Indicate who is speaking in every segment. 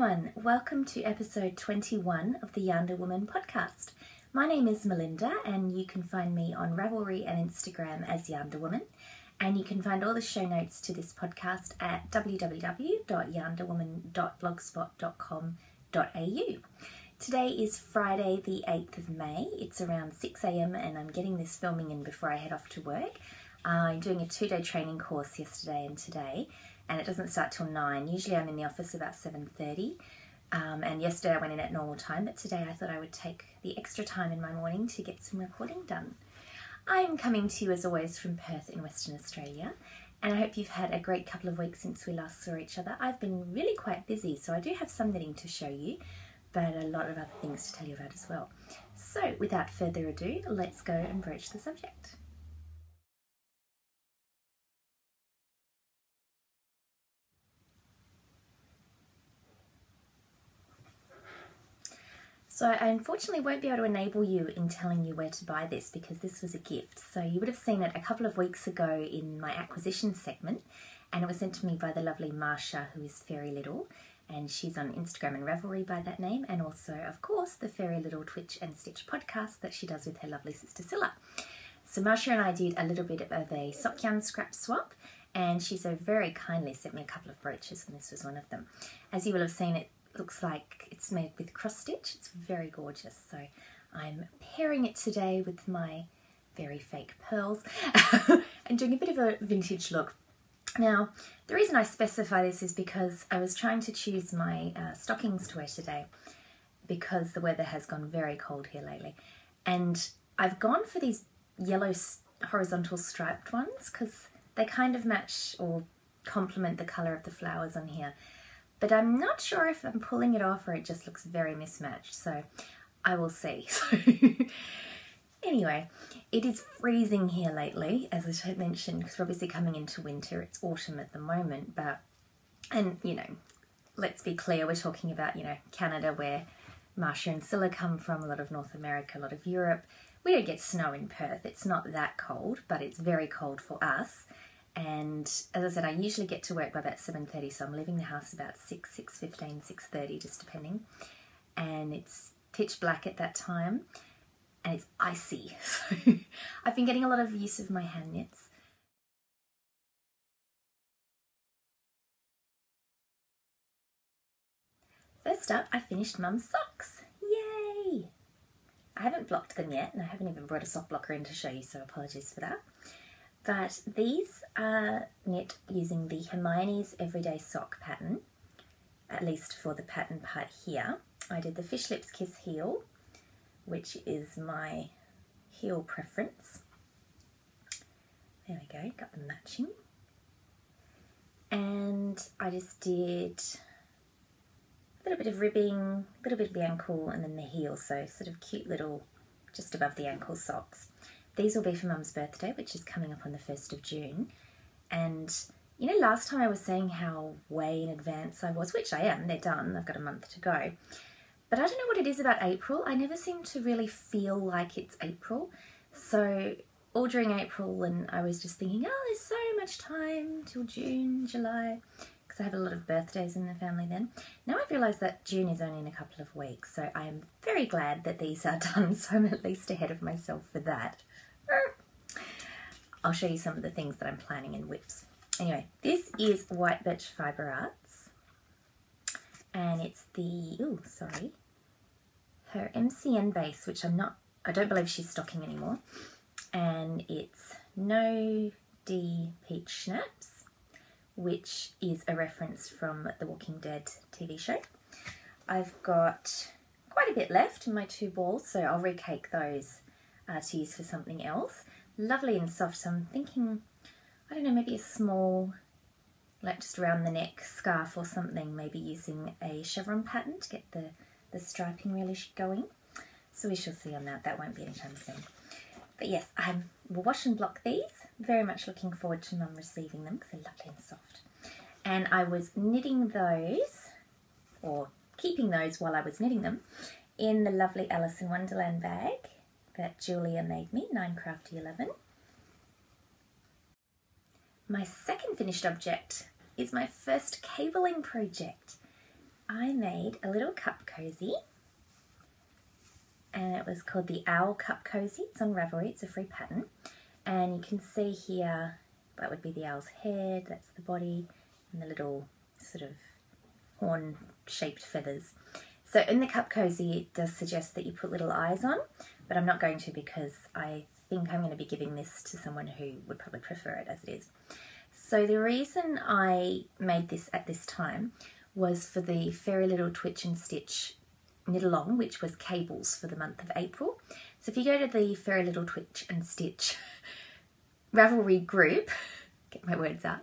Speaker 1: everyone, welcome to episode 21 of the YarnderWoman podcast. My name is Melinda and you can find me on Ravelry and Instagram as YarnderWoman, and you can find all the show notes to this podcast at www.yarnderwoman.blogspot.com.au. Today is Friday the 8th of May, it's around 6 a.m. and I'm getting this filming in before I head off to work. I'm doing a 2-day training course yesterday and today, and it doesn't start till 9. Usually I'm in the office about 7:30, and yesterday I went in at normal time, but today I thought I would take the extra time in my morning to get some recording done. I'm coming to you as always from Perth in Western Australia, and I hope you've had a great couple of weeks since we last saw each other. I've been really quite busy, so I do have some knitting to show you, but a lot of other things to tell you about as well. So without further ado, let's go and broach the subject. So I unfortunately won't be able to enable you in telling you where to buy this because this was a gift. So you would have seen it a couple of weeks ago in my acquisition segment, and it was sent to me by the lovely Marsha, who is Fairy Little, and she's on Instagram and Ravelry by that name, and also of course the Fairy Little Twitch and Stitch podcast that she does with her lovely sister Scylla. So Marsha and I did a little bit of a sock yarn scrap swap, and she so very kindly sent me a couple of brooches, and this was one of them. As you will have seen, it looks like it's made with cross stitch. It's very gorgeous. So I'm pairing it today with my very fake pearls and doing a bit of a vintage look. Now, the reason I specify this is because I was trying to choose my stockings to wear today because the weather has gone very cold here lately. And I've gone for these yellow horizontal striped ones because they kind of match or complement the colour of the flowers on here. But I'm not sure if I'm pulling it off or it just looks very mismatched, so I will see. Anyway, it is freezing here lately, as I had mentioned, because we're obviously coming into winter. It's autumn at the moment, and you know, let's be clear, we're talking about, you know, Canada, where Marsha and Scylla come from, a lot of North America, a lot of Europe. We don't get snow in Perth. It's not that cold, but it's very cold for us. And as I said, I usually get to work by about 7:30, so I'm leaving the house about 6:15, 6:30, just depending. And it's pitch black at that time, and it's icy. So I've been getting a lot of use of my hand knits. First up, I finished Mum's socks. Yay! I haven't blocked them yet, and I haven't even brought a sock blocker in to show you, so apologies for that. But these are knit using the Hermione's Everyday Sock pattern, at least for the pattern part here. I did the Fish Lips Kiss heel, which is my heel preference. There we go, got them matching. And I just did a little bit of ribbing, a little bit of the ankle, and then the heel, so sort of cute little just above the ankle socks. These will be for Mum's birthday, which is coming up on the 1st of June. And, you know, last time I was saying how way in advance I was, which I am, they're done, I've got a month to go. But I don't know what it is about April. I never seem to really feel like it's April. So all during April, and I was just thinking, oh, there's so much time till June, July, because I have a lot of birthdays in the family then. Now I've realised that June is only in a couple of weeks, so I am very glad that these are done, so I'm at least ahead of myself for that. I'll show you some of the things that I'm planning in whips. Anyway, this is White Birch Fibre Arts, and it's the, her MCN base, which I don't believe she's stocking anymore, and it's No D Peach Schnapps, which is a reference from the Walking Dead TV show. I've got quite a bit left in my 2 balls, so I'll recake those to use for something else. Lovely and soft, so I'm thinking, I don't know, maybe a small, like just around the neck scarf or something, maybe using a chevron pattern to get the striping really going. So we shall see on that. That won't be anytime soon. But yes, I will wash and block these. Very much looking forward to Mum receiving them because they're lovely and soft. And I was knitting those, or keeping those while I was knitting them, in the lovely Alice in Wonderland bag that Julia made me, 9crafty11. My second finished object is my first cabling project. I made a little cup cozy, and it was called the Owl Cup Cozy. It's on Ravelry, it's a free pattern, and you can see here that would be the owl's head, that's the body, and the little sort of horn shaped feathers. So in the cup cozy it does suggest that you put little eyes on, but I'm not going to because I think I'm going to be giving this to someone who would probably prefer it as it is. So the reason I made this at this time was for the Fairy Little Twitch and Stitch knit along, which was cables for the month of April. So if you go to the Fairy Little Twitch and Stitch Ravelry group, get my words out,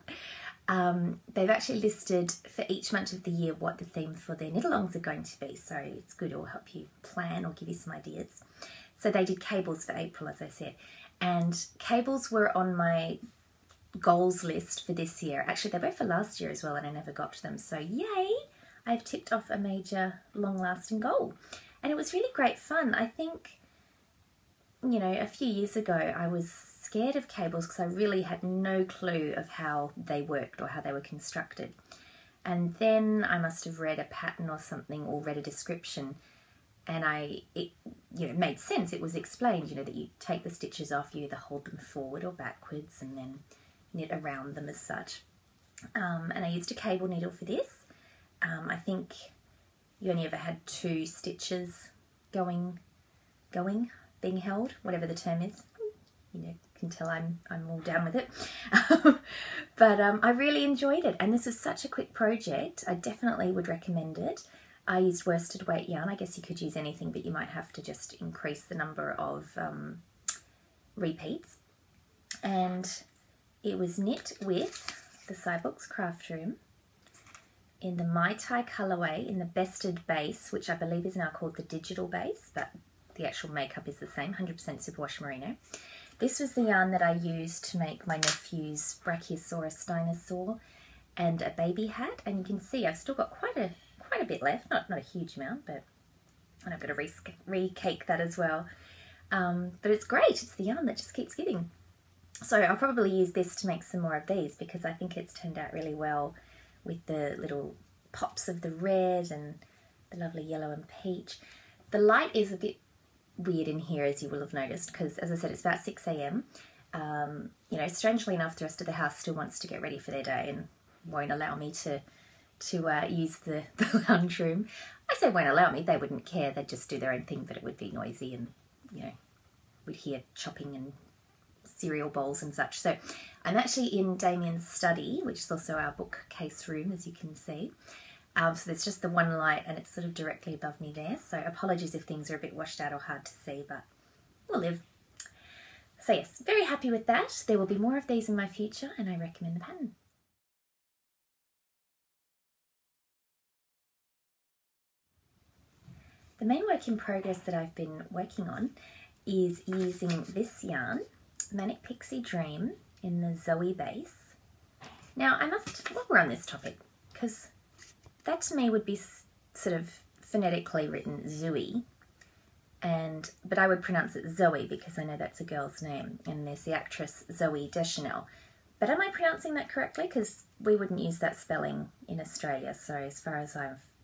Speaker 1: they've actually listed for each month of the year what the theme for their knit-alongs are going to be, so it's good, it'll help you plan or give you some ideas. So they did cables for April, as I said, and cables were on my goals list for this year. Actually, they're both for last year as well, and I never got to them, so yay! I've ticked off a major long-lasting goal. And it was really great fun. I think, you know, a few years ago I was scared of cables because I really had no clue of how they worked or how they were constructed. And then I must have read a pattern or something, or read a description, and it made sense. It was explained, you know, that you take the stitches off, you either hold them forward or backwards and then knit around them as such. And I used a cable needle for this. I think you only ever had 2 stitches being held, whatever the term is. You know, can tell I'm all down with it. But I really enjoyed it, and this was such a quick project. I definitely would recommend it. I used worsted weight yarn. I guess you could use anything, but you might have to just increase the number of repeats. And it was knit with the Cybooks Craft Room in the Mai Tai colourway in the Bested base, which I believe is now called the Digital base, but the actual makeup is the same, 100% superwash merino. This was the yarn that I used to make my nephew's Brachiosaurus dinosaur and a baby hat, and you can see I've still got quite a bit left, not a huge amount, but and I've got to re-cake that as well. But it's great, it's the yarn that just keeps giving. So I'll probably use this to make some more of these because I think it's turned out really well with the little pops of the red and the lovely yellow and peach. The light is a bit weird in here, as you will have noticed, because as I said, it's about 6 a.m. You know, strangely enough, the rest of the house still wants to get ready for their day and won't allow me to use the lounge room. I say won't allow me, they wouldn't care, they'd just do their own thing, but it would be noisy and, you know, we'd hear chopping and cereal bowls and such. So I'm actually in Damien's study, which is also our bookcase room, as you can see. So there's just the one light and it's sort of directly above me there. So apologies if things are a bit washed out or hard to see, but we'll live. So yes, very happy with that. There will be more of these in my future and I recommend the pattern. The main work in progress that I've been working on is using this yarn, Manic Pixie Dream, in the Zoe base. Now I must, while we're on this topic, because that to me would be sort of phonetically written Zooey, but I would pronounce it Zoe because I know that's a girl's name, and there's the actress Zoe Deschanel. But am I pronouncing that correctly? Because we wouldn't use that spelling in Australia, so as far as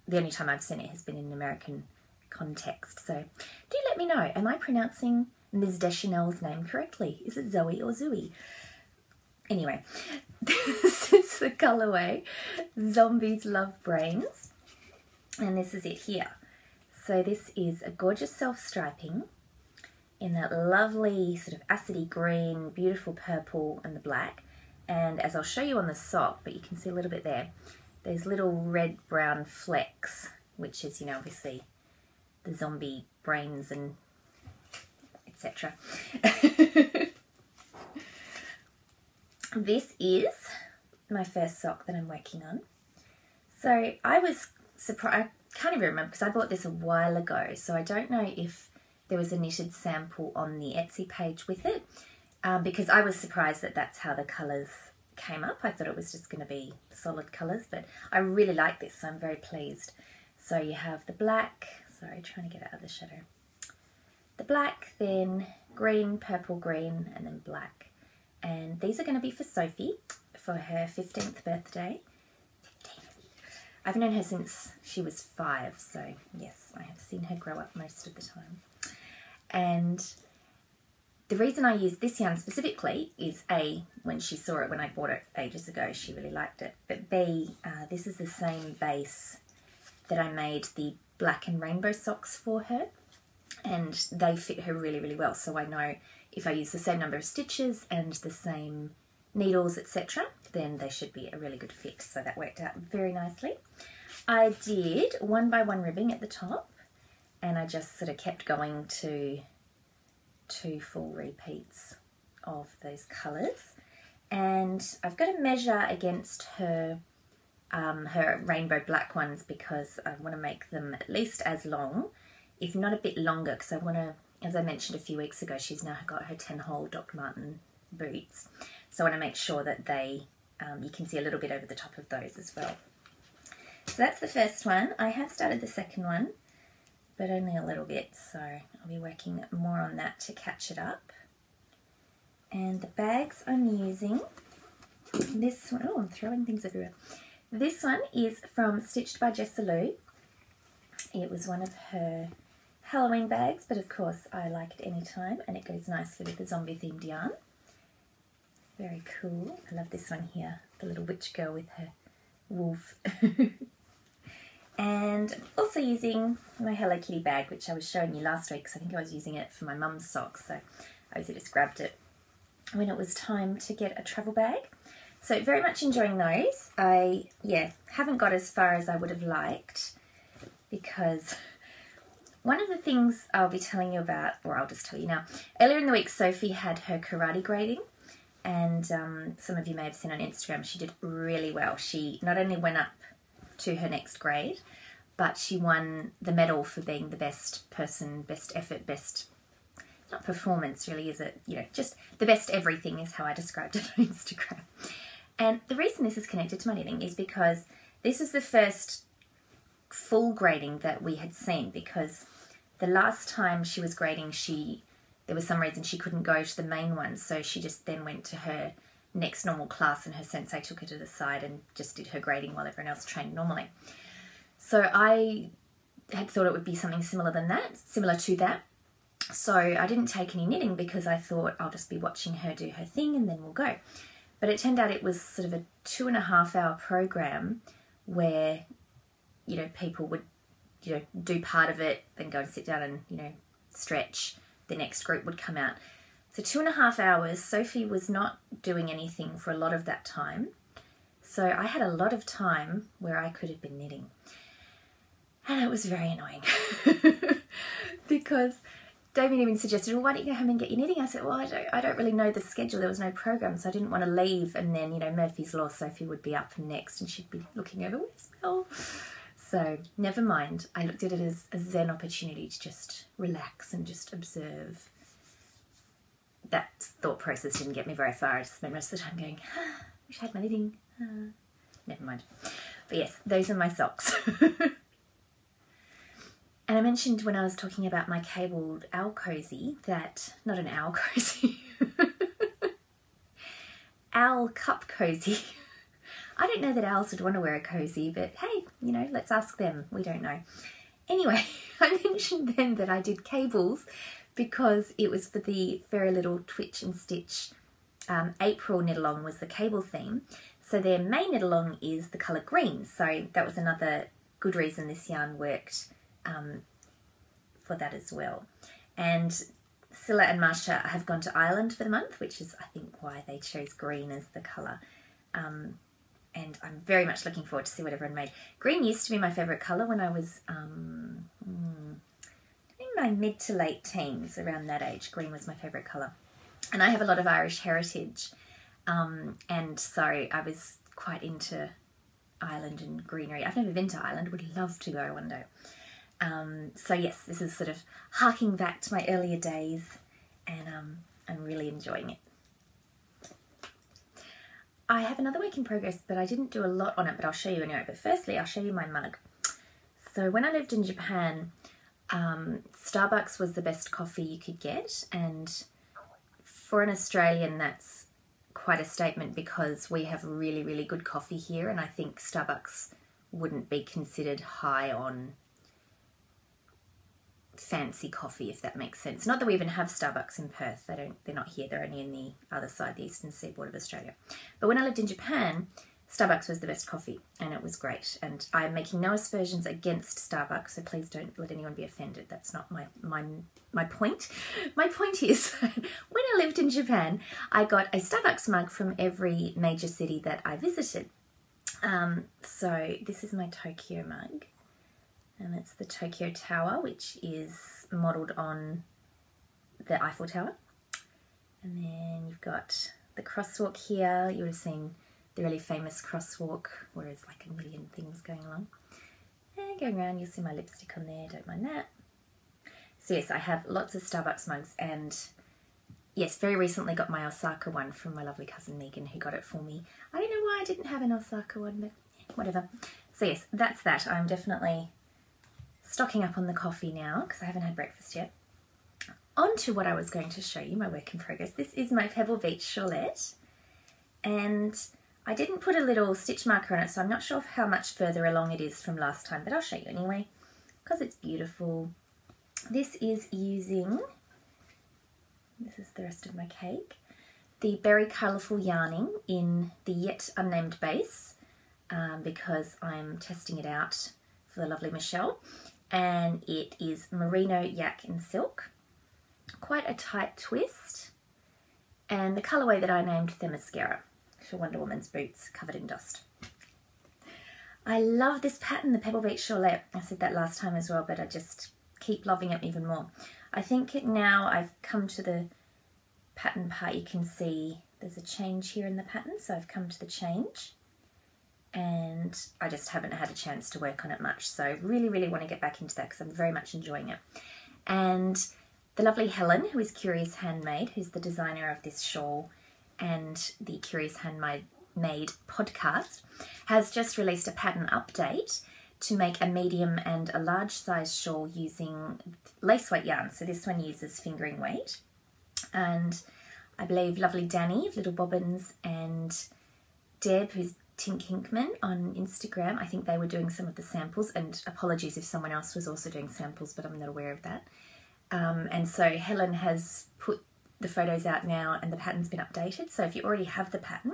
Speaker 1: the only time I've seen it has been in an American context. So do let me know, am I pronouncing Ms. Deschanel's name correctly? Is it Zoe or Zooey? Anyway, this is the colourway Zombies Love Brains, and this is it here. So this is a gorgeous self-striping in that lovely sort of acidy green, beautiful purple and the black, and as I'll show you on the sock, but you can see a little bit there, there's little red-brown flecks, which is, you know, obviously the zombie brains and etc. This is my first sock that I'm working on. So I was surprised, I can't even remember because I bought this a while ago, so I don't know if there was a knitted sample on the Etsy page with it, because I was surprised that that's how the colours came up. I thought it was just going to be solid colours, but I really like this, so I'm very pleased. So you have the black, sorry, trying to get out of the shadow. The black, then green, purple, green, and then black. And these are going to be for Sophie for her 15th birthday. I've known her since she was 5, so yes, I have seen her grow up most of the time. And the reason I use this yarn specifically is A, when she saw it when I bought it ages ago, she really liked it. But B, this is the same base that I made the black and rainbow socks for her, and they fit her really, really well. So I know if I use the same number of stitches and the same needles, etc., then they should be a really good fit. So that worked out very nicely. I did 1 by 1 ribbing at the top, and I just sort of kept going to 2 full repeats of those colours. And I've got to measure against her her rainbow black ones, because I want to make them at least as long, if not a bit longer, because I want to, as I mentioned a few weeks ago, she's now got her 10-hole Doc Marten boots. So I want to make sure that they, you can see a little bit over the top of those as well. So that's the first one. I have started the second one, but only a little bit, so I'll be working more on that to catch it up. And the bags I'm using, this one, oh, I'm throwing things everywhere. This one is from Stitched by Jessa Lou. It was one of her Halloween bags, but of course I like it anytime, and it goes nicely with the zombie themed yarn. Very cool. I love this one here, the little witch girl with her wolf. And also using my Hello Kitty bag, which I was showing you last week, because I think I was using it for my mum's socks, so I obviously just grabbed it when it was time to get a travel bag. So very much enjoying those. I, haven't got as far as I would have liked, because one of the things I'll be telling you about, or I'll just tell you now, earlier in the week Sophie had her karate grading, and some of you may have seen on Instagram, she did really well. She not only went up to her next grade, but she won the medal for being the best person, best effort, best, not performance really, is it? You know, just the best everything is how I described it on Instagram. And the reason this is connected to my knitting is because this is the first full grading that we had seen, because the last time she was grading, there was some reason she couldn't go to the main one, so she just then went to her next normal class, and her sensei took her to the side and just did her grading while everyone else trained normally. So I had thought it would be something similar to that. So I didn't take any knitting, because I thought I'll just be watching her do her thing and then we'll go. But it turned out it was sort of a 2.5-hour program where, you know, people would, you know, do part of it, then go and sit down and, you know, stretch. The next group would come out. So 2.5 hours, Sophie was not doing anything for a lot of that time. So I had a lot of time where I could have been knitting. And it was very annoying because Damien even suggested, well, why don't you go home and get your knitting? I said, well, I don't really know the schedule. There was no program, so I didn't want to leave. And then, you know, Murphy's Law, Sophie would be up next and she'd be looking over, where's Mel? So never mind. I looked at it as a zen opportunity to just relax and just observe. That thought process didn't get me very far. I just spent most of the time going, wish I had my knitting. Never mind. But yes, those are my socks. And I mentioned when I was talking about my cabled owl cozy that, not an owl cozy, owl cup cozy. I don't know that owls would want to wear a cozy, but hey, you know, let's ask them. We don't know. Anyway, I mentioned then that I did cables because it was for the Very Little Twitch and Stitch April knit along was the cable theme. So their main knit along is the colour green. So that was another good reason this yarn worked for that as well. And Scylla and Marsha have gone to Ireland for the month, which is I think why they chose green as the colour. And I'm very much looking forward to see what everyone made. Green used to be my favourite colour when I was in my mid to late teens, around that age. Green was my favourite colour. And I have a lot of Irish heritage, and so I was quite into Ireland and greenery. I've never been to Ireland, would love to go one day. So yes, this is sort of harking back to my earlier days, and I'm really enjoying it. I have another work in progress, but I didn't do a lot on it, but I'll show you anyway. But firstly, I'll show you my mug. So when I lived in Japan, Starbucks was the best coffee you could get, and for an Australian that's quite a statement because we have really, really good coffee here, and I think Starbucks wouldn't be considered high on fancy coffee, if that makes sense. Not that we even have Starbucks in Perth. They're not here. They're only in the other side, the eastern seaboard of Australia. But when I lived in Japan, Starbucks was the best coffee, and it was great. And I'm making no aspersions against Starbucks, so please don't let anyone be offended. That's not my point. My point is, when I lived in Japan, I got a Starbucks mug from every major city that I visited. So this is my Tokyo mug, and it's the Tokyo Tower, which is modelled on the Eiffel Tower. And then you've got the crosswalk here. You would have seen the really famous crosswalk where there's like a million things going along. And going around, you'll see my lipstick on there, don't mind that. So yes, I have lots of Starbucks mugs, and yes, very recently got my Osaka one from my lovely cousin Megan, who got it for me. I don't know why I didn't have an Osaka one, but whatever. So yes, that's that. I'm definitely stocking up on the coffee now because I haven't had breakfast yet. On to what I was going to show you, my work in progress. This is my Pebble Beach shawlette, and I didn't put a little stitch marker on it, so I'm not sure how much further along it is from last time, but I'll show you anyway because it's beautiful. This is using, this is the rest of my cake, the Berry Colourful yarning in the yet unnamed base because I'm testing it out for the lovely Michelle, and it is Merino Yak and Silk. Quite a tight twist, and the colourway that I named the Mascara for Wonder Woman's boots covered in dust. I love this pattern, the Pebble Beach shawlette. I said that last time as well, but I just keep loving it even more. I think now I've come to the pattern part. You can see there's a change here in the pattern, so I've come to the change, and I just haven't had a chance to work on it much, so I really, really want to get back into that because I'm very much enjoying it. And the lovely Helen, who is Curious Handmade, who's the designer of this shawl and the Curious Handmade podcast, has just released a pattern update to make a medium and a large size shawl using lace weight yarn. So this one uses fingering weight, and I believe lovely Danny of Little Bobbins and Deb, who's Tink Hinkman on Instagram, I think they were doing some of the samples, and apologies if someone else was also doing samples, but I'm not aware of that. And so Helen has put the photos out now, and the pattern's been updated. So if you already have the pattern,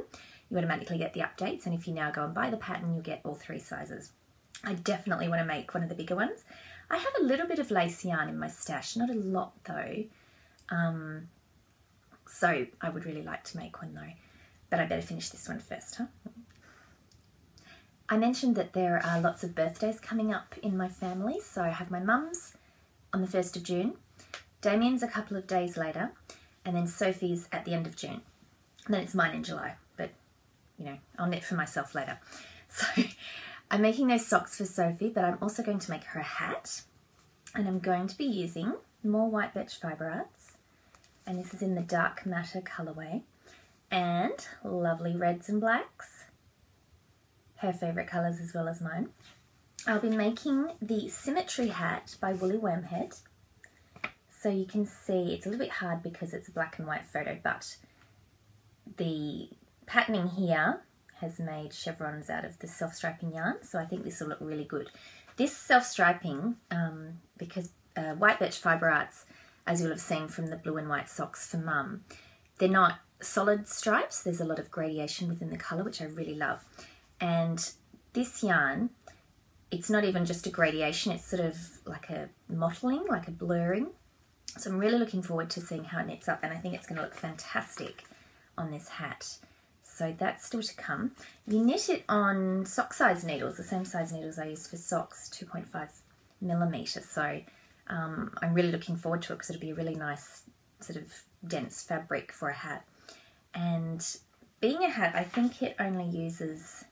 Speaker 1: you automatically get the updates, and if you now go and buy the pattern, you'll get all 3 sizes. I definitely want to make one of the bigger ones. I have a little bit of lace yarn in my stash, not a lot though. So I would really like to make one though, but I better finish this one first, huh? I mentioned that there are lots of birthdays coming up in my family. So I have my mum's on the 1st of June, Damien's a couple of days later, and then Sophie's at the end of June. And then it's mine in July, but you know, I'll knit for myself later. So I'm making those socks for Sophie, but I'm also going to make her a hat, and I'm going to be using more White Birch Fibre Arts, and this is in the Dark Matter colourway, and lovely reds and blacks, her favourite colours as well as mine. I'll be making the Symmetry hat by Woolly Wormhead. So you can see it's a little bit hard because it's a black and white photo, but the patterning here has made chevrons out of the self-striping yarn, so I think this will look really good. This self-striping, because White Birch Fibre Arts, as you'll have seen from the blue and white socks for Mum, they're not solid stripes. There's a lot of gradation within the colour, which I really love. And this yarn, it's not even just a gradation, it's sort of like a mottling, like a blurring. So I'm really looking forward to seeing how it knits up, and I think it's going to look fantastic on this hat. So that's still to come. You knit it on sock size needles, the same size needles I use for socks, 2.5mm. So I'm really looking forward to it because it'll be a really nice sort of dense fabric for a hat. And being a hat, I think it only uses,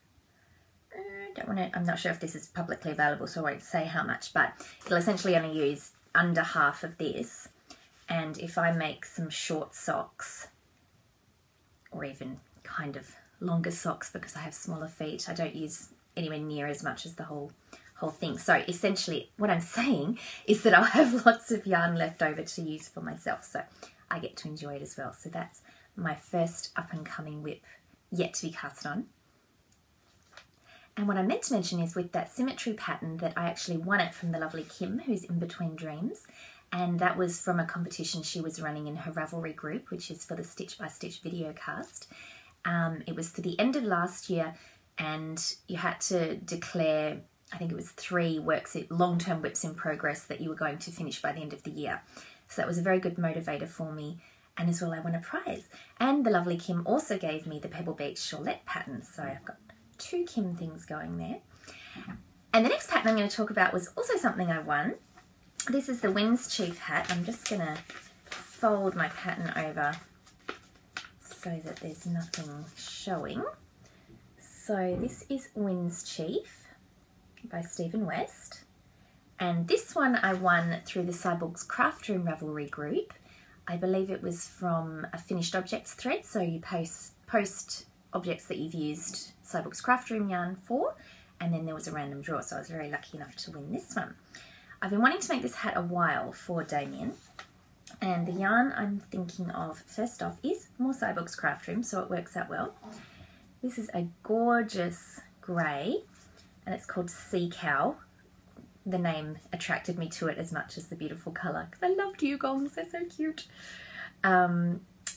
Speaker 1: I'm not sure if this is publicly available, so I won't say how much, but it'll essentially only use under half of this. And if I make some short socks, or even kind of longer socks because I have smaller feet, I don't use anywhere near as much as the whole thing. So essentially what I'm saying is that I'll have lots of yarn left over to use for myself, so I get to enjoy it as well. So that's my first up and coming whip yet to be cast on. And what I meant to mention is with that symmetry pattern that I actually won it from the lovely Kim, who's in Between Dreams. And that was from a competition she was running in her Ravelry group, which is for the Stitch by Stitch video cast. It was to the end of last year, and you had to declare, I think it was 3 long-term WIPs in progress that you were going to finish by the end of the year. So that was a very good motivator for me. And as well, I won a prize. And the lovely Kim also gave me the Pebble Beach shawlette pattern. So I've got 2 Kim things going there. And the next pattern I'm going to talk about was also something I won. This is the Winds Chief hat. I'm just going to fold my pattern over so that there's nothing showing. So this is Winds Chief by Stephen West. And this one I won through the Cyborg's Craft Room Ravelry group. I believe it was from a finished objects thread, so you post objects that you've used Cyborg's Craft Room yarn for, and then there was a random draw, so I was very lucky enough to win this one. I've been wanting to make this hat a while for Damien, and the yarn I'm thinking of first off is more Cyborg's Craft Room, so it works out well. This is a gorgeous grey, and it's called Sea Cow. The name attracted me to it as much as the beautiful colour, because I love dugongs, they're so cute.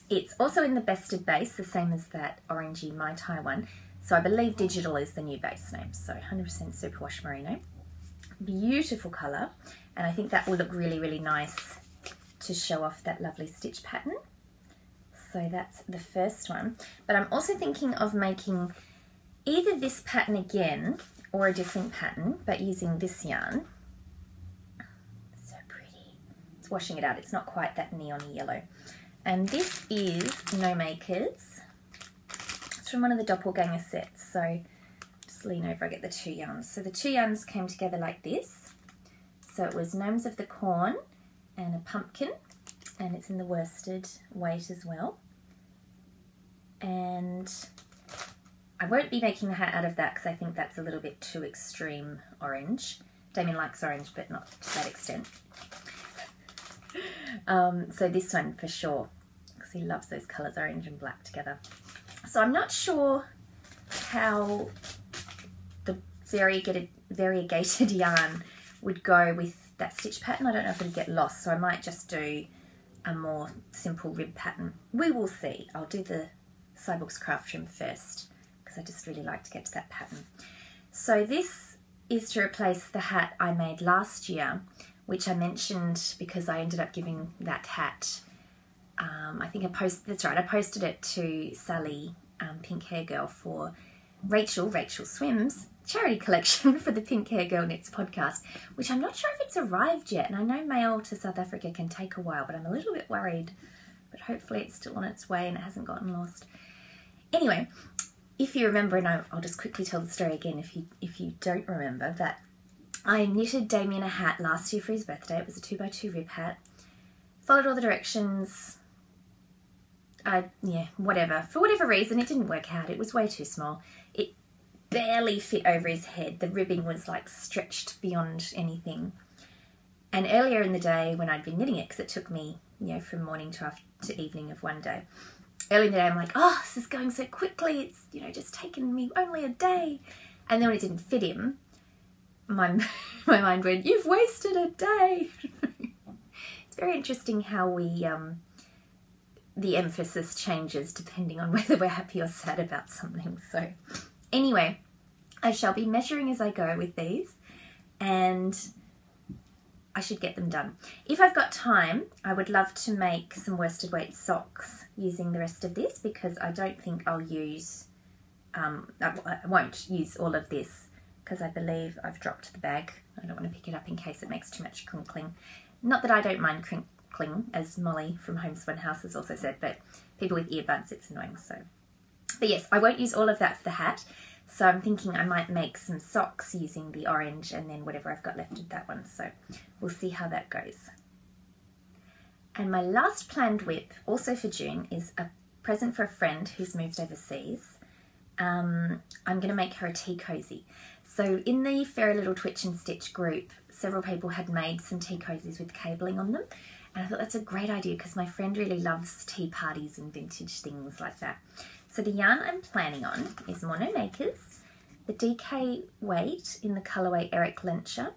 Speaker 1: It's also in the bested base, the same as that orangey Mai Tai one. So I believe digital is the new base name, so 100% superwash merino. Beautiful colour, and I think that will look really, really nice to show off that lovely stitch pattern. So that's the first one. But I'm also thinking of making either this pattern again or a different pattern, but using this yarn. So pretty. It's washing it out. It's not quite that neon yellow. And this is No Makers. It's from one of the doppelganger sets. So just lean over, I get the 2 yarns. So the 2 yarns came together like this. So it was Gnomes of the Corn and a pumpkin, and it's in the worsted weight as well. And I won't be making the hat out of that because I think that's a little bit too extreme orange. Damien likes orange, but not to that extent. So this one for sure, because he loves those colours, orange and black together. So I'm not sure how the variegated yarn would go with that stitch pattern. I don't know if it'd get lost, so I might just do a more simple rib pattern. We will see. I'll do the Cyborg's Craft Room first, because I just really like to get to that pattern. So this is to replace the hat I made last year, which I mentioned because I ended up giving that hat, I think that's right, I posted it to Sally, Pink Hair Girl, for Rachel Swims charity collection for the Pink Hair Girl Knits podcast, which I'm not sure if it's arrived yet, and I know mail to South Africa can take a while, but I'm a little bit worried, but hopefully it's still on its way and it hasn't gotten lost. Anyway, if you remember, and I'll just quickly tell the story again if you don't remember, that I knitted Damien a hat last year for his birthday. It was a 2x2 rib hat. Followed all the directions. Yeah, whatever. For whatever reason, it didn't work out. It was way too small. It barely fit over his head. The ribbing was like stretched beyond anything. And earlier in the day when I'd been knitting it, because it took me, from morning to evening of one day, early in the day I'm like, oh, this is going so quickly. It's, just taken me only a day. And then when it didn't fit him, my mind went, you've wasted a day. It's very interesting how the emphasis changes depending on whether we're happy or sad about something. So anyway, I shall be measuring as I go with these, and I should get them done. If I've got time, I would love to make some worsted weight socks using the rest of this, because I don't think I'll use, I won't use all of this, because I believe I've dropped the bag. I don't want to pick it up in case it makes too much crinkling. Not that I don't mind crinkling, as Molly from Homespun House has also said, but people with earbuds, it's annoying. So, but yes, I won't use all of that for the hat. So I'm thinking I might make some socks using the orange and then whatever I've got left of that one. So we'll see how that goes. And my last planned WIP, also for June, is a present for a friend who's moved overseas. I'm going to make her a tea cozy. So in the Fairy Little Twitch and Stitch group, several people had made some tea cozies with cabling on them. And I thought that's a great idea because my friend really loves tea parties and vintage things like that. So the yarn I'm planning on is Mono Makers, the DK weight in the colourway Eric Lencher,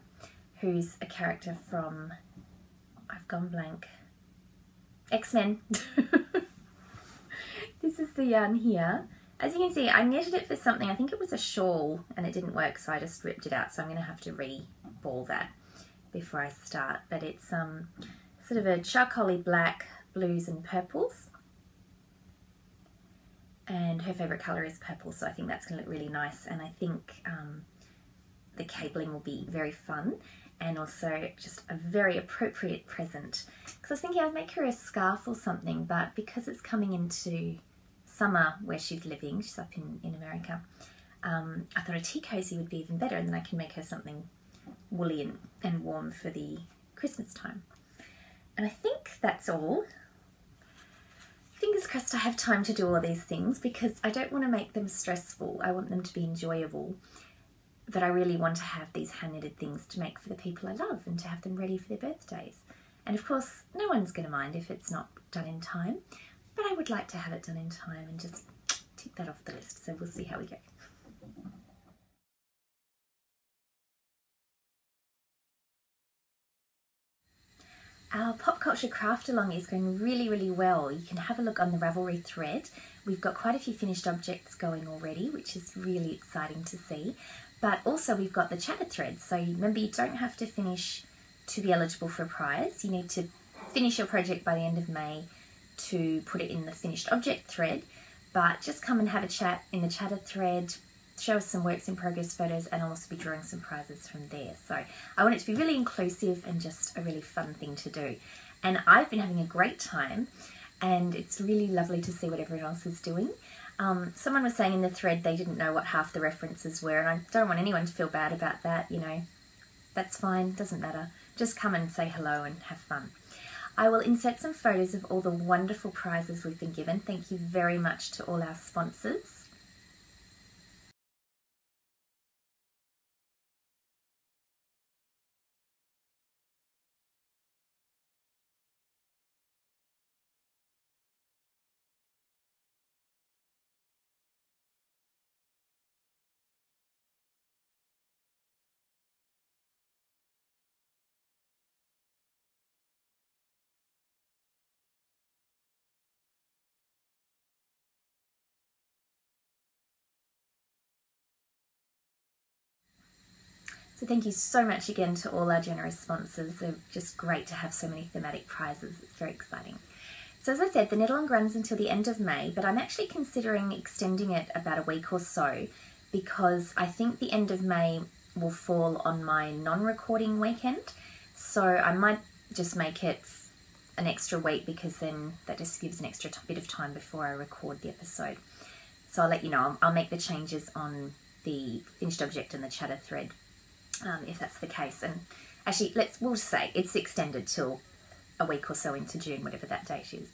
Speaker 1: who's a character from, I've gone blank, X-Men. This is the yarn here. As you can see, I knitted it for something, I think it was a shawl, and it didn't work, so I just ripped it out, so I'm going to have to re-ball that before I start. But it's sort of a charcoaly black, blues and purples. And her favourite colour is purple, so I think that's going to look really nice, and I think the cabling will be very fun, and also just a very appropriate present. Because I was thinking I'd make her a scarf or something, but because it's coming into summer where she's living, she's up in America, I thought a tea cozy would be even better, and then I can make her something woolly and warm for the Christmas time. And I think that's all. Fingers crossed I have time to do all these things, because I don't want to make them stressful. I want them to be enjoyable, but I really want to have these hand-knitted things to make for the people I love and to have them ready for their birthdays. And of course, no one's going to mind if it's not done in time, but I would like to have it done in time and just tick that off the list, so we'll see how we go. Our pop culture craft along is going really, really well. You can have a look on the Ravelry thread. We've got quite a few finished objects going already, which is really exciting to see. But also we've got the chatter thread. So remember, you don't have to finish to be eligible for a prize. You need to finish your project by the end of May to put it in the finished object thread. But just come and have a chat in the chatter thread, show us some works in progress photos, and I'll also be drawing some prizes from there. So I want it to be really inclusive and just a really fun thing to do. And I've been having a great time, and it's really lovely to see what everyone else is doing. Someone was saying in the thread they didn't know what half the references were, and I don't want anyone to feel bad about that, you know. That's fine, doesn't matter. Just come and say hello and have fun. I will insert some photos of all the wonderful prizes we've been given. Thank you very much to all our sponsors. So thank you so much again to all our generous sponsors. They're just great to have so many thematic prizes. It's very exciting. So as I said, the knit-along runs until the end of May, but I'm actually considering extending it about a week or so, because I think the end of May will fall on my non-recording weekend. So I might just make it an extra week, because then that just gives an extra bit of time before I record the episode. So I'll let you know. I'll make the changes on the finished object and the chatter thread if that's the case. And actually, we'll say it's extended till a week or so into June, whatever that date is.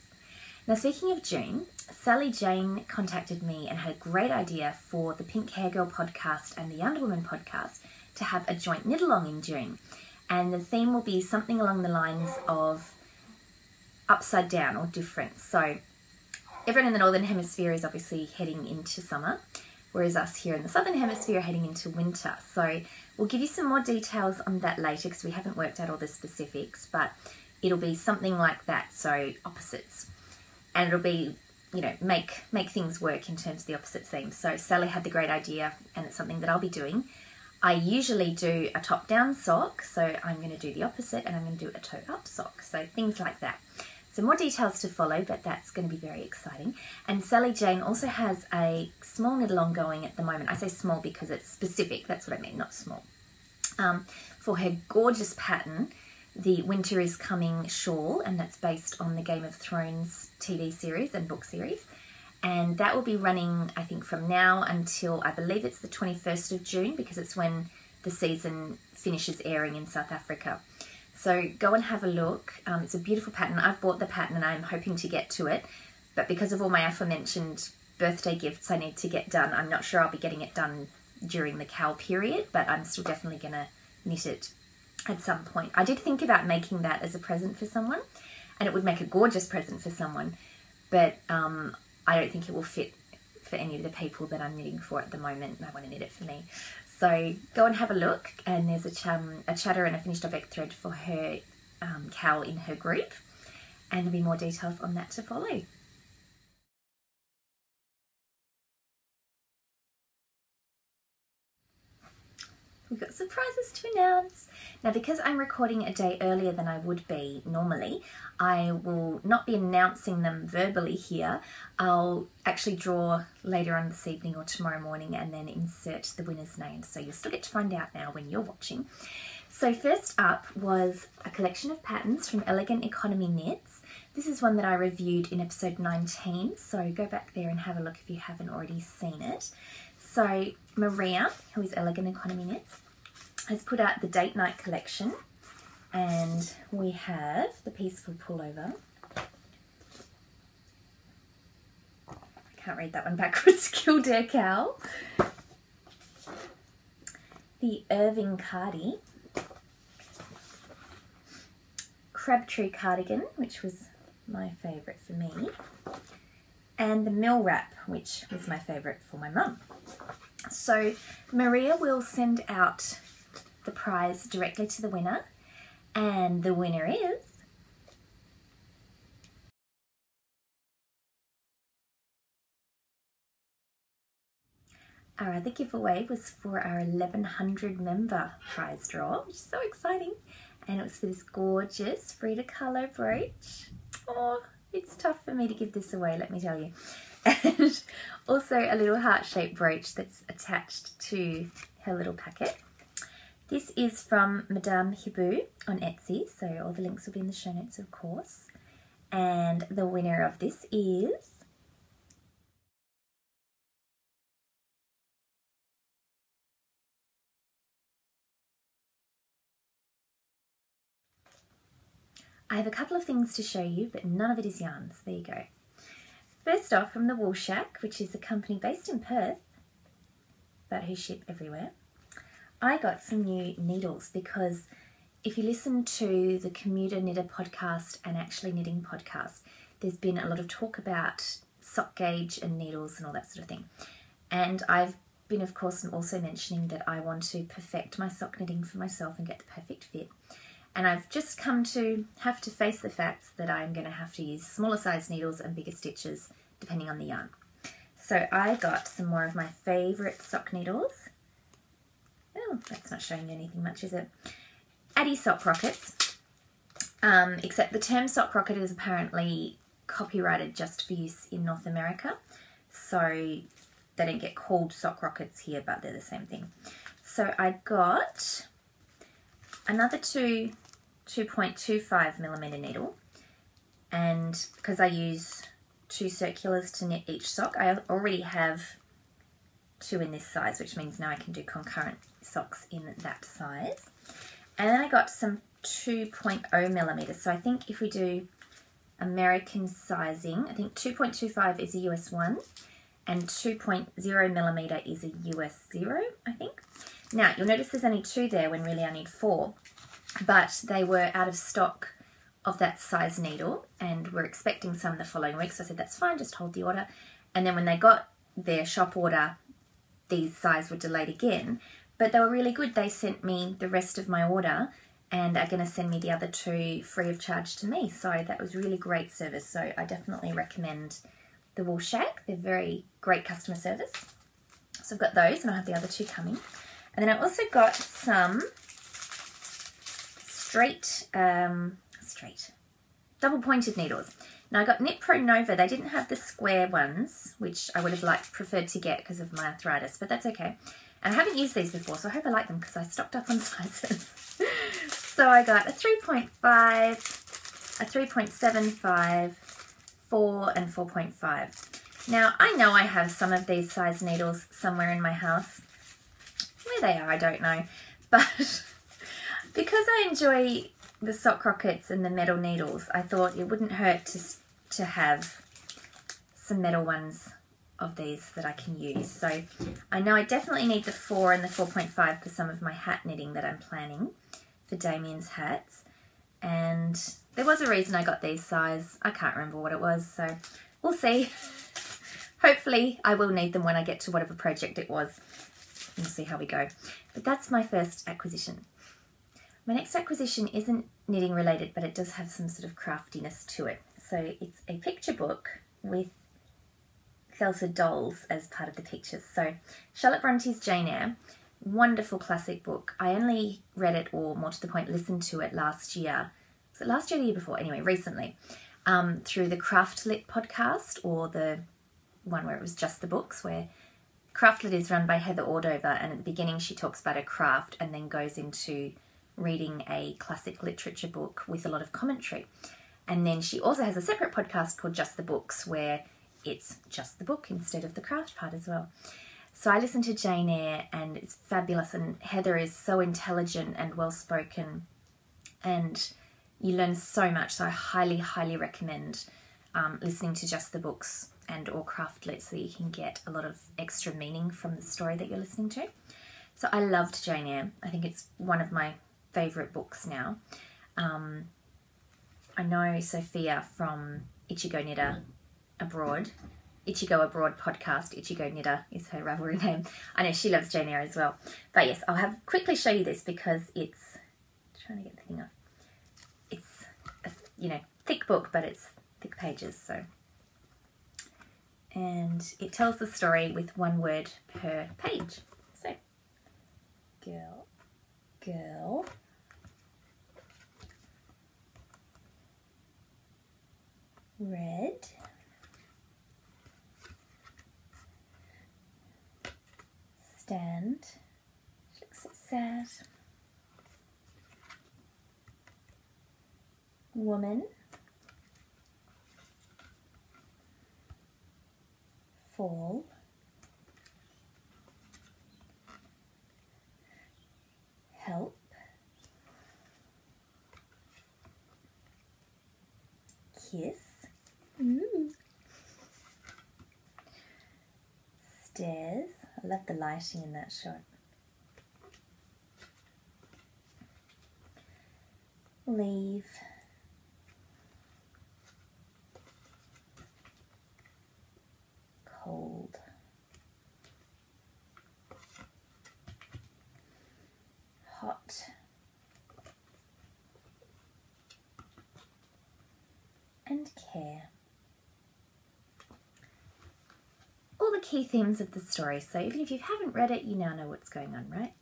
Speaker 1: Now, speaking of June, Sally Jane contacted me and had a great idea for the Pink Hair Girl podcast and the YarnderWoman podcast to have a joint knit-along in June. And the theme will be something along the lines of upside down or different. So everyone in the Northern Hemisphere is obviously heading into summer, whereas us here in the Southern Hemisphere are heading into winter. So we'll give you some more details on that later, because we haven't worked out all the specifics, but it'll be something like that, so opposites. And it'll be, you know, make things work in terms of the opposite themes. So Sally had the great idea, and it's something that I'll be doing. I usually do a top-down sock, so I'm going to do the opposite, and I'm going to do a toe-up sock, so things like that. So more details to follow, but that's going to be very exciting. And Sally Jane also has a small knit-along going at the moment. I say small because it's specific, that's what I mean, not small. For her gorgeous pattern, the Winter is Coming shawl, and that's based on the Game of Thrones TV series and book series. And that will be running, I think, from now until, I believe it's the 21st of June, because it's when the season finishes airing in South Africa. So go and have a look. It's a beautiful pattern. I've bought the pattern and I'm hoping to get to it, but because of all my aforementioned birthday gifts I need to get done, I'm not sure I'll be getting it done during the cowl period, but I'm still definitely going to knit it at some point. I did think about making that as a present for someone, and it would make a gorgeous present for someone, but I don't think it will fit for any of the people that I'm knitting for at the moment, and I want to knit it for me. So go and have a look, and there's a chatter and a finished object thread for her cowl in her group, and there'll be more details on that to follow. We've got surprises to announce. Now, because I'm recording a day earlier than I would be normally, I will not be announcing them verbally here. I'll actually draw later on this evening or tomorrow morning and then insert the winner's name. So you'll still get to find out now when you're watching. So first up was a collection of patterns from Elegant Economy Knits. This is one that I reviewed in episode 19, so go back there and have a look if you haven't already seen it. So Maria, who is Elegant Economy Knits, has put out the Date Night collection, and we have the Peaceful Pullover. I can't read that one backwards. Kildare Cowl. The Irving Cardi. Crabtree Cardigan, which was my favourite for me. And the Mill Wrap, which was my favourite for my mum. So Maria will send out the prize directly to the winner, and the winner is our other giveaway was for our 1100 member prize draw, which is so exciting, and it was for this gorgeous free to colour brooch. Oh, it's tough for me to give this away, let me tell you. And also a little heart-shaped brooch that's attached to her little packet. This is from Madame Hibou on Etsy, so all the links will be in the show notes, of course. And the winner of this is I have a couple of things to show you, but none of it is yarns. There you go. First off, from the Wool Shack, which is a company based in Perth, but who ship everywhere, I got some new needles, because if you listen to the Commuter Knitter podcast and Actually Knitting podcast, there's been a lot of talk about sock gauge and needles and all that sort of thing. And I've been, of course, also mentioning that I want to perfect my sock knitting for myself and get the perfect fit. And I've just come to have to face the facts that I'm going to have to use smaller size needles and bigger stitches depending on the yarn. So I got some more of my favourite sock needles. Oh, that's not showing you anything much, is it? Addy sock rockets, except the term sock rocket is apparently copyrighted just for use in North America, so they don't get called sock rockets here, but they're the same thing. So I got another 2.25mm needle, and because I use 2 circulars to knit each sock, I already have 2 in this size, which means now I can do concurrent socks in that size. And then I got some 2.0mm. So I think if we do American sizing, I think 2.25 is a US 1 and 2.0mm is a US 0, I think. Now, you'll notice there's only 2 there when really I need 4, but they were out of stock of that size needle and we're expecting some the following week. So I said, that's fine, just hold the order. And then when they got their shop order, these size were delayed again, but they were really good. They sent me the rest of my order and are going to send me the other 2 free of charge to me. So that was really great service. So I definitely recommend the Wool Shack. They're very great customer service. So I've got those and I have the other 2 coming. And then I also got some straight double pointed needles. Now I got Knit Pro Nova. They didn't have the square ones, which I would have preferred to get because of my arthritis, but that's okay. And I haven't used these before, so I hope I like them because I stocked up on sizes. So I got a 3.5, a 3.75, 4 and 4.5. Now I know I have some of these size needles somewhere in my house. Where they are, I don't know. But because I enjoy the sock rockets and the metal needles, I thought it wouldn't hurt to have some metal ones of these that I can use. So I know I definitely need the 4 and the 4.5 for some of my hat knitting that I'm planning for Damien's hats. And there was a reason I got these size. I can't remember what it was, so we'll see. hopefully I will need them when I get to whatever project it was. We'll see how we go. But that's my first acquisition. My next acquisition isn't knitting related, but it does have some sort of craftiness to it. So it's a picture book with felted dolls as part of the pictures. So Charlotte Bronte's Jane Eyre, wonderful classic book. I only read it, or more to the point, listened to it last year. Was it last year or the year before? Anyway, recently, through the Craftlit podcast, or the one where it was just the books, where Craftlit is run by Heather Ordover, and at the beginning she talks about a craft and then goes into reading a classic literature book with a lot of commentary. And then she also has a separate podcast called Just the Books, where it's just the book instead of the craft part as well. So I listened to Jane Eyre and it's fabulous, and Heather is so intelligent and well-spoken, and you learn so much. So I highly, highly recommend listening to Just the Books and or Craftlit, so that you can get a lot of extra meaning from the story that you're listening to. So I loved Jane Eyre. I think it's one of my favourite books now. I know Sophia from Ichigo Knitter Abroad, Ichigo Abroad podcast, Ichigo Knitter is her Ravelry name. I know she loves Jane Eyre as well. But yes, I'll quickly show you this because it's, trying to get the thing up. It's a, thick book, but it's thick pages, so. And it tells the story with one word per page. So, girl, red, stand, she looks so sad, woman, fall, help, kiss, stairs. I love the lighting in that shot. Leave, cold, hot, and care. All the key themes of the story, so even if you haven't read it, you now know what's going on, right?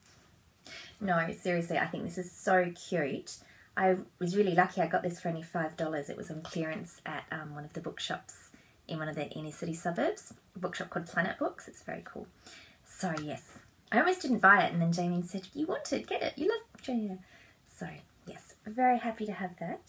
Speaker 1: No, seriously, I think this is so cute. I was really lucky. I got this for only $5. It was on clearance at one of the bookshops in one of the inner city suburbs, a bookshop called Planet Books. It's very cool. So yes, I almost didn't buy it, and then Jamie said, you want it, get it, you love Jane Eyre. So yes, very happy to have that.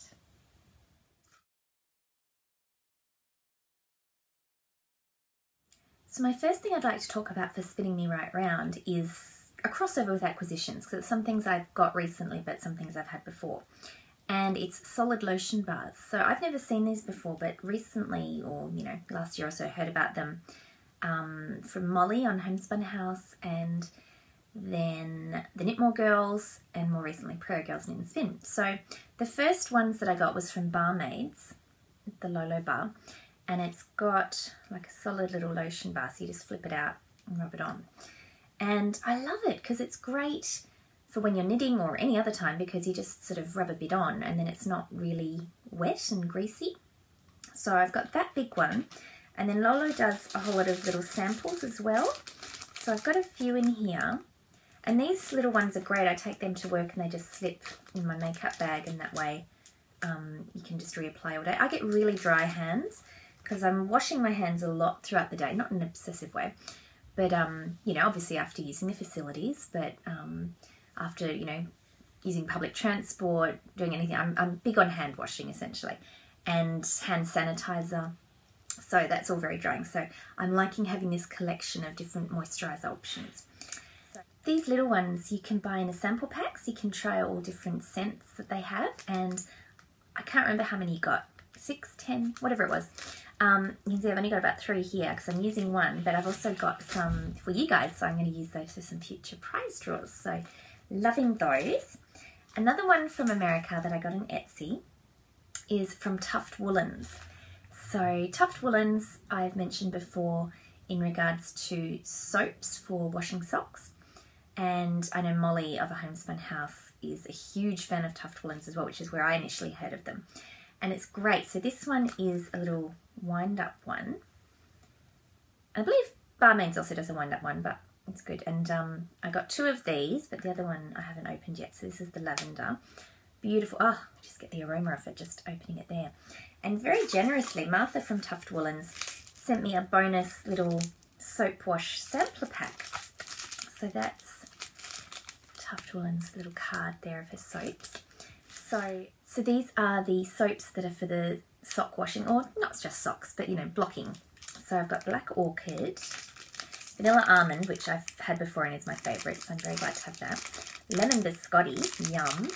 Speaker 1: So my first thing I'd like to talk about for spinning me right round is a crossover with acquisitions, because it's some things I've got recently but some things I've had before. And it's solid lotion bars. So I've never seen these before, but recently, or last year or so, heard about them from Molly on Homespun House, and then the Knitmore Girls, and more recently Prairie Girls Knit and Spin. So the first ones that I got was from Barmaids, the Lolo bar. And it's got like a solid little lotion bar, so you just flip it out and rub it on. And I love it because it's great for when you're knitting or any other time, because you just sort of rub a bit on and then it's not really wet and greasy. So I've got that big one, and then Lolo does a whole lot of little samples as well. So I've got a few in here, and these little ones are great. I take them to work and they just slip in my makeup bag, and that way you can just reapply all day. I get really dry hands because I'm washing my hands a lot throughout the day, not in an obsessive way, but, obviously after using the facilities, but after, using public transport, doing anything, I'm big on hand washing essentially, and hand sanitizer, so that's all very drying. So I'm liking having this collection of different moisturiser options. So these little ones you can buy in a sample pack, so you can try all different scents that they have, and I can't remember how many you got, 6, 10, whatever it was. You can see I've only got about 3 here because I'm using one, but I've also got some for you guys, so I'm going to use those for some future prize draws. So loving those. Another one from America that I got on Etsy is from Tuft Woolens. So Tuft Woolens, I've mentioned before, in regards to soaps for washing socks. And I know Molly of A Homespun House is a huge fan of Tuft Woolens as well, which is where I initially heard of them. And it's great. So this one is a little wind-up one. I believe Barmaids also does a wind-up one, but it's good. And I got 2 of these, but the other one I haven't opened yet. So this is the lavender. Beautiful. Oh, just get the aroma of it, just opening it there. And very generously, Martha from Tuft Woolens sent me a bonus little soap wash sampler pack. So that's Tuft Woolens' little card there of her soaps. So these are the soaps that are for the sock washing, or not just socks, but, you know, blocking. So I've got Black Orchid, Vanilla Almond, which I've had before and is my favourite, so I'm very glad to have that. Lemon Biscotti, yum,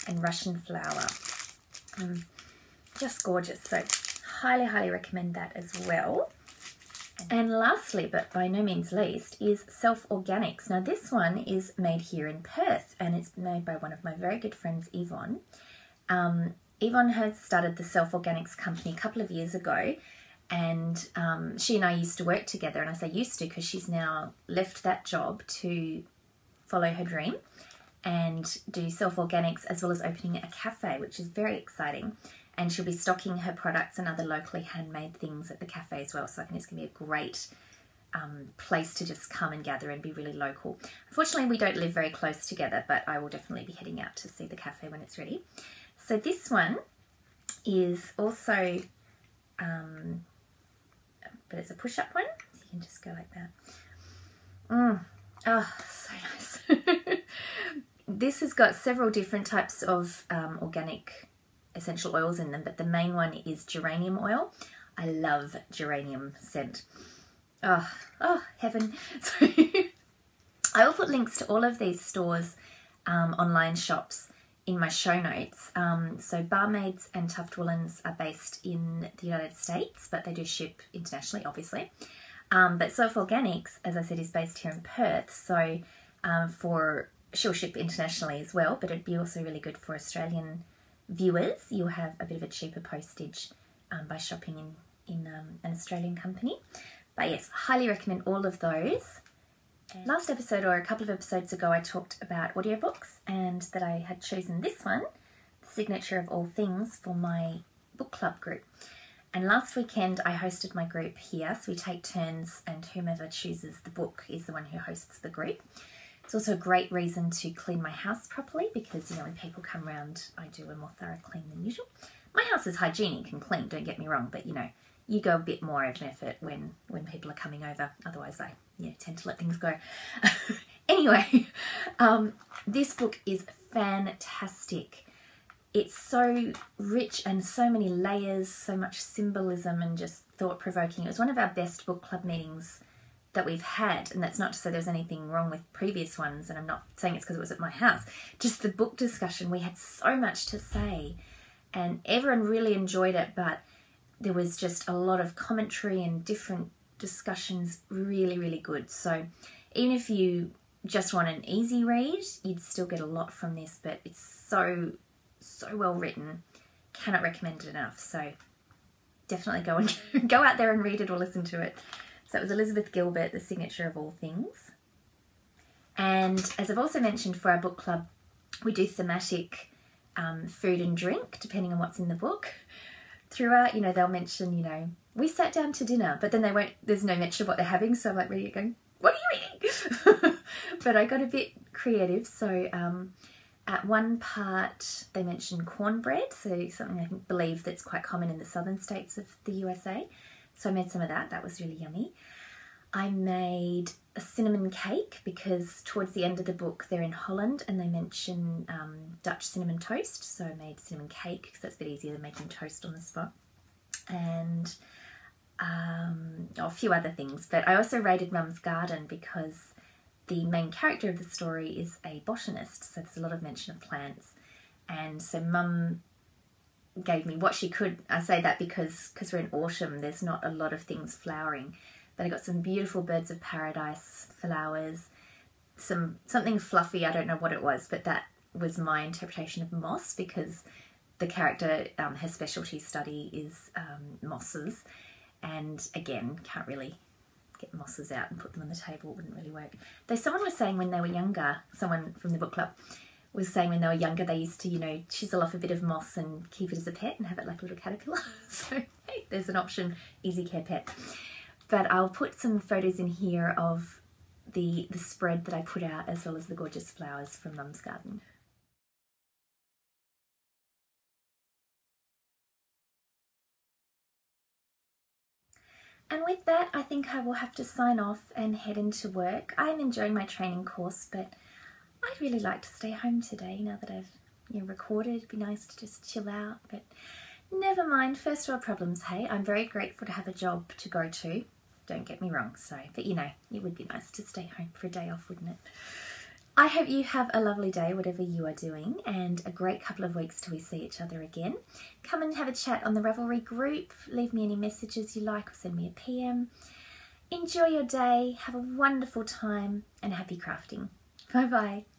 Speaker 1: and Russian Flower. Just gorgeous, so highly, highly recommend that as well. And lastly, but by no means least, is Self Organics. Now this one is made here in Perth, and it's made by one of my very good friends, Yvonne. Yvonne had started the Self Organics company a couple of years ago, and she and I used to work together, and I say used to because she's now left that job to follow her dream and do Self Organics, as well as opening a cafe, which is very exciting. And she'll be stocking her products and other locally handmade things at the cafe as well. So I think it's going to be a great place to just come and gather and be really local. Unfortunately, we don't live very close together, but I will definitely be heading out to see the cafe when it's ready. So this one is also, but it's a push-up one. So you can just go like that. Oh, so nice. This has got several different types of organic essential oils in them, but the main one is geranium oil. I love geranium scent. Oh, heaven. So I will put links to all of these stores, online shops, in my show notes. So Barmaids and Tuft Woolens are based in the United States, but they do ship internationally, obviously. But Self Organics, as I said, is based here in Perth, so she'll ship internationally as well, but it'd be also really good for Australian viewers. You'll have a bit of a cheaper postage by shopping in an Australian company. But yes, highly recommend all of those. And last episode, or a couple of episodes ago, I talked about audiobooks and that I had chosen this one, The Signature of All Things, for my book club group. And last weekend I hosted my group here, so we take turns and whomever chooses the book is the one who hosts the group. It's also a great reason to clean my house properly because, you know, when people come round, I do a more thorough clean than usual. My house is hygienic and clean, don't get me wrong, but, you know, you go a bit more of an effort when people are coming over. Otherwise, I tend to let things go. Anyway, this book is fantastic. It's so rich and so many layers, so much symbolism and just thought-provoking. It was one of our best book club meetings that we've had, and that's not to say there's anything wrong with previous ones, and I'm not saying it's because it was at my house. Just the book discussion, we had so much to say, and everyone really enjoyed it, but there was just a lot of commentary and different discussions, really, really good. So even if you just want an easy read, you'd still get a lot from this, but it's so well written. Cannot recommend it enough. So definitely go out there and read it or listen to it. So that was Elizabeth Gilbert, The Signature of All Things. And as I've also mentioned for our book club, we do thematic food and drink, depending on what's in the book. Throughout, you know, they'll mention, you know, we sat down to dinner, but then there's no mention of what they're having. So I'm like reading it going, what are you eating? But I got a bit creative. So at one part, they mentioned cornbread. So something I believe that's quite common in the southern states of the USA. So I made some of that. That was really yummy. I made a cinnamon cake because towards the end of the book they're in Holland and they mention Dutch cinnamon toast. So I made cinnamon cake because that's a bit easier than making toast on the spot. And a few other things. But I also raided Mum's garden because the main character of the story is a botanist. So there's a lot of mention of plants. And so Mum gave me what she could. I say that because we're in autumn, there's not a lot of things flowering, but I got some beautiful birds of paradise flowers, something fluffy, I don't know what it was, but that was my interpretation of moss because the character, her specialty study is mosses, and again, can't really get mosses out and put them on the table. It wouldn't really work. Though someone was saying when they were younger, someone from the book club was saying when they were younger they used to, you know, chisel off a bit of moss and keep it as a pet and have it like a little caterpillar. So hey, there's an option, easy care pet. But I'll put some photos in here of the spread that I put out, as well as the gorgeous flowers from Mum's garden. And with that, I think I will have to sign off and head into work. I'm enjoying my training course, but I'd really like to stay home today now that I've recorded. It'd be nice to just chill out, but never mind, first world problems, hey. I'm very grateful to have a job to go to, don't get me wrong, but you know, it would be nice to stay home for a day off, wouldn't it? I hope you have a lovely day, whatever you are doing, and a great couple of weeks till we see each other again. Come and have a chat on the Ravelry group, leave me any messages you like or send me a PM. Enjoy your day, have a wonderful time, and happy crafting. Bye bye.